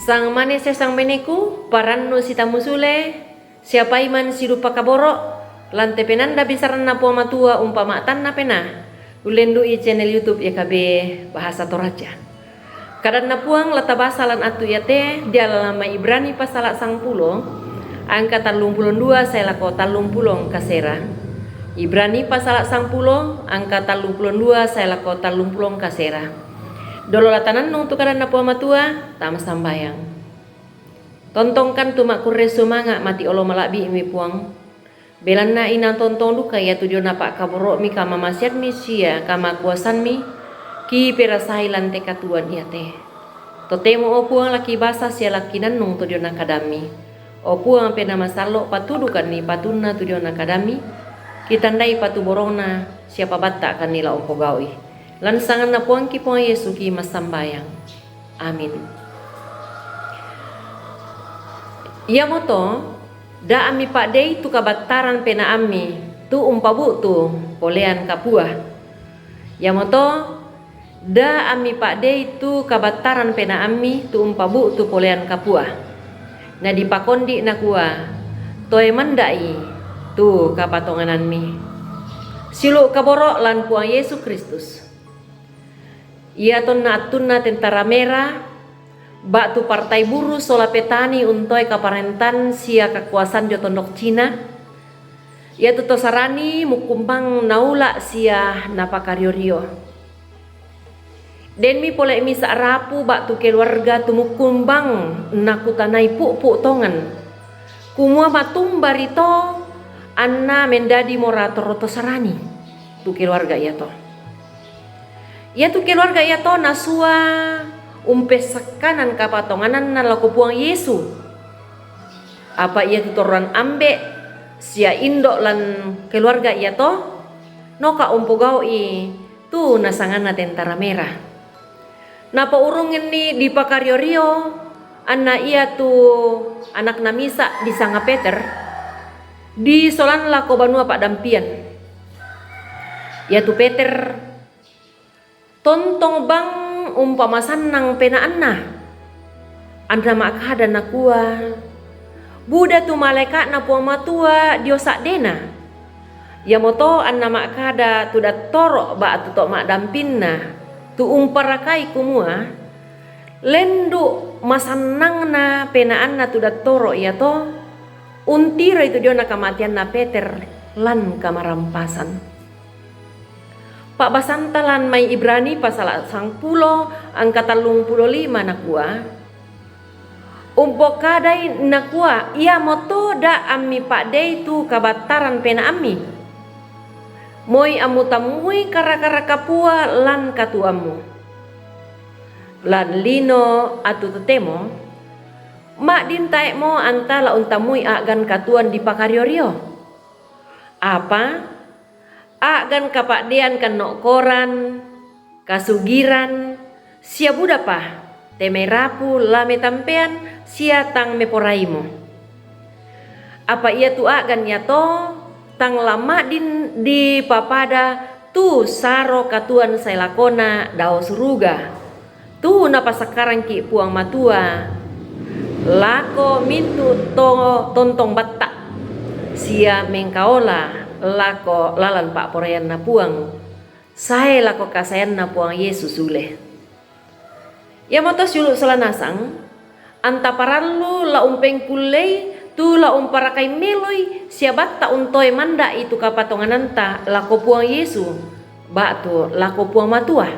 Sang manese sang meneku parannu sita musule siapa iman sirupa kaboro lante penanda bisaran na puama tua umpama tanna pena ulendu i channel YouTube YKB Bahasa Toraja. Kadan na puang lata basalan atu yate dia lama Ibrani pasala sang pulo angka 32 saya lako 30 kasera. Ibrani pasala sang pulo angka 32 saya lako 30 kasera. Dolo latanan nung tu kadan na puama tua tama sambayang. Tontongkan tu makure sumanga mati olo malabi mi puang. Belan na ina tontong duka ya tudio napak kaboro mi kama masyad mi sia kama kuasan mi ki perasai lante katuan iya teh. Totemo o puang laki basa sia laki nanung tudio nakadami. O puang pena masalo patudukan ni patuna tudio nakadami. Kitandai patu borona siapa batta kan nila opo gawi. Lansangan na puang ki puang Yesu ki masambayang. Amin. Ia moto da ami pak dei tu kabataran pena ami tu umpabu tu polean kapua. Ia moto da ami pak dei tu kabataran pena ami tu umpabu tu polean kapua. Na dipakondi na kua toe mandai tu kapatonganan mi. Silu kaboro lan puang Yesus Kristus. Ia ton na atuna tentara merah bak tu partai buruh sola petani untoi kaparentan sia kekuasaan jotondok Cina. Ia tu tosarani mukumbang naula sia napakariorio. Den mi pole mi saarapu bak tu keluarga tu mukumbang nakutanai puk tongan. Kumua matumbar ito anna mendadi morator tosarani tu keluarga ia to. Ia tu keluarga ia to nasua umpesakanan kapatonganan na lako puang Yesu. Apa ia tutoran ambe sia indok lan keluarga ia to noka umpugau i tu nasangan na tentara merah. Napa urungin ni di pakariorio anna ia tu anak namisa di Sanga Peter di solan lako banua pak dampian. Ia tu Peter tontong bang umpama sanang penaan na andra makada na kuah Buddha tu malaikat na puang matua diosak dena. Ya moto anna makada tu datoro ba tu tok mak dampin na tu umparakai kumua lendu masanang na penaan na tu datoro ya to untira itu dia na kamatian na Peter lan kamarampasan. Pak basantalan mai Ibrani pasal sang pulo angka 35 nakua. Umpo kadai nakua ia moto da ami pak dei tu kabataran pena ami. Moi amu tamui kara-kara kapua lan katuamu. Lan lino atu tetemo mak dintae mo antala untamui agan katuan di pakariorio. Apa? Agan kapakdean kan nok koran, kasugiran, sia buda pa, temerapu lame tampean, sia tang meporaimu. Apa ia tu agan ya to, tang lama di papada tu saro katuan saya lakona dao suruga. Tu napa sekarang ki puang matua, lako mintu to tontong batak, sia mengkaola. Lako lalan pak porean na puang saya lako kasayan na puang Yesus ule. Ya motos yulu selanasang anta parallu la umpeng kulei tu la umparakai meloi siabat ta untoy manda itu kapatongananta lako puang Yesu bak tu lako puang matua.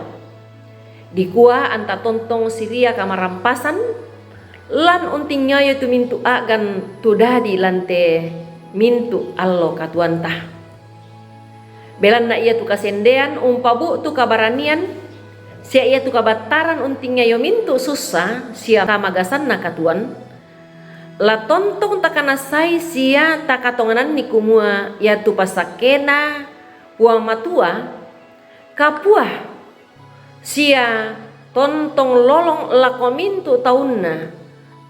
Dikua anta tontong siria kamarampasan lan untingnya yaitu mintu agan tu dadi lante mintu allo katuanta. Belan na ia tu kasendean umpabu tu kabaranian sia ia tu kabataran untingnya yo mintu susah sia kamagasan na katuan la tontong takana sai sia takatonganan ni kumua ia tu pasakena puang matua kapua sia tontong lolong lako mintu taunna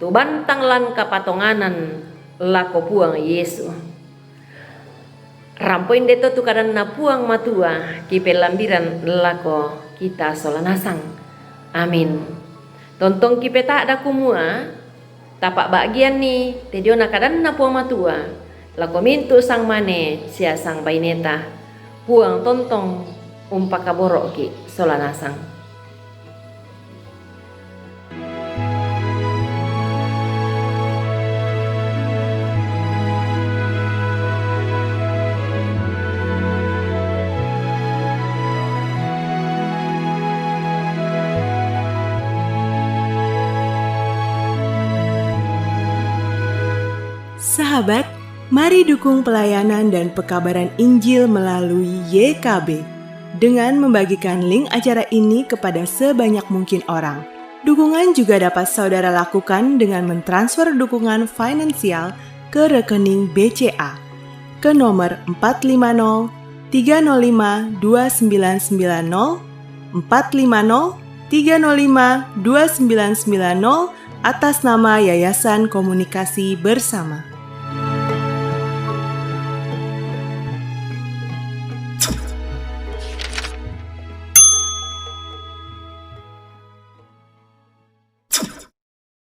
tu bantang lan kapatonganan lako puang Yesu. Rampoin deto tu kadan na puang matua ki pelambiran lako kita solanasang. Amin. Tontong kipeta ada kumua, tapak bagian ni, tedio nakadan na puang matua, lako mintu sang mane, sia sang baineta, puang tontong umpakaborok ki solanasang. Sahabat, mari dukung pelayanan dan pekabaran Injil melalui YKB dengan membagikan link acara ini kepada sebanyak mungkin orang. Dukungan juga dapat saudara lakukan dengan mentransfer dukungan finansial ke rekening BCA ke nomor 450 305 2990 450 305 2990 atas nama Yayasan Komunikasi Bersama.